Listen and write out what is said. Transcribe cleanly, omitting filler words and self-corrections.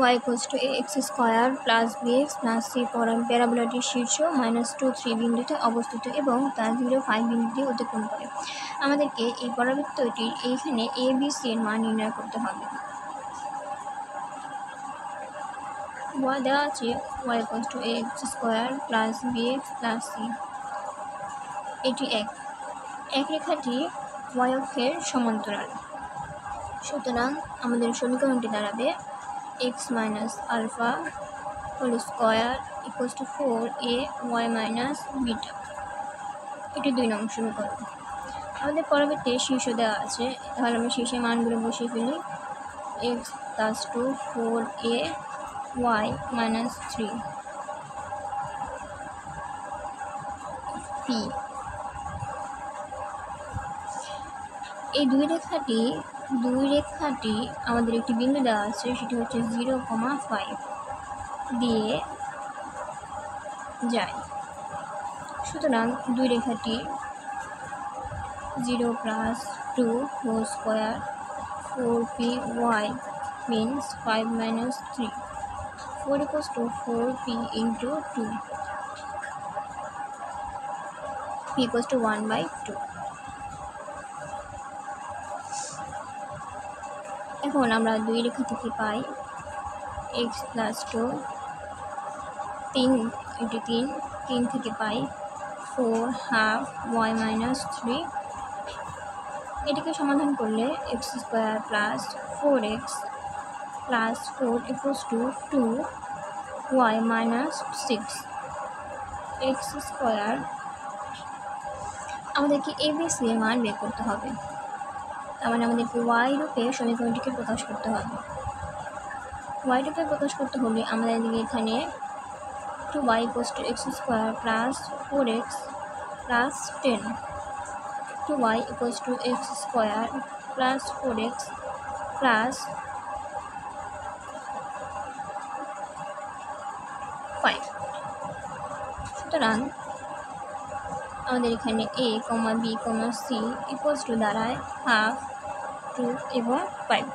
y equals to ax square plus bx plus c প্যারাবোলাটির শীর্ষ -2, 3 বিন্দুতে অবস্থিত এবং তা 0, 5 বিন্দু দিয়ে অতিক্রম করে। আমাদেরকে এই পরাবৃত্তটির এইখানে a b c এর মান নির্ণয় করতে হবে। y দেওয়া আছে y equals to ax square plus bx plus c। এটি এক রেখাটি y অক্ষের সমান্তরাল। সুতরাং আমাদের সমীকরণটি দাঁড়াবে x minus alpha whole square equals to 4ay minus beta. এটি 2 নং সমীকরণ। আমাদের পরবর্তী শীর্ষ দেওয়া আছে, তাহলে আমরা শীর্ষের মানগুলো বসিয়ে ফেলি। x plus 2 4ay minus 3 p। এই দুই রেখাটি আমাদের একটি বিন্দু দেওয়া আছে, সেটি হচ্ছে 0,5 দিয়ে যায়। সুতরাং দুই রেখাটি 0 plus 2 whole square 4py means 5 minus 3, 4 equals to 4p into 2, p equals to 1/2। এখন আমরা দুই রেখা থেকে পাই x প্লাস 2 3 থেকে পাই 4 হাফ y মাইনাস 3। এটিকে সমাধান করলে x square plus 4x plus 4 equals to 2y minus 6 x square. আমাদেরকে abc এর মান বের করতে হবে, তার মানে আমাদেরকে y রূপে সমীকরণটিকে প্রকাশ করতে হবে। y রূপে প্রকাশ করতে হলে আমাদের এখানে 2y equals to x square plus 4x plus 10, 2y equals to x square plus 4x plus 5। সুতরাং আমাদের এখানে a, b, c equals to দাঁড়ায় হাফ, 2 এবং 5।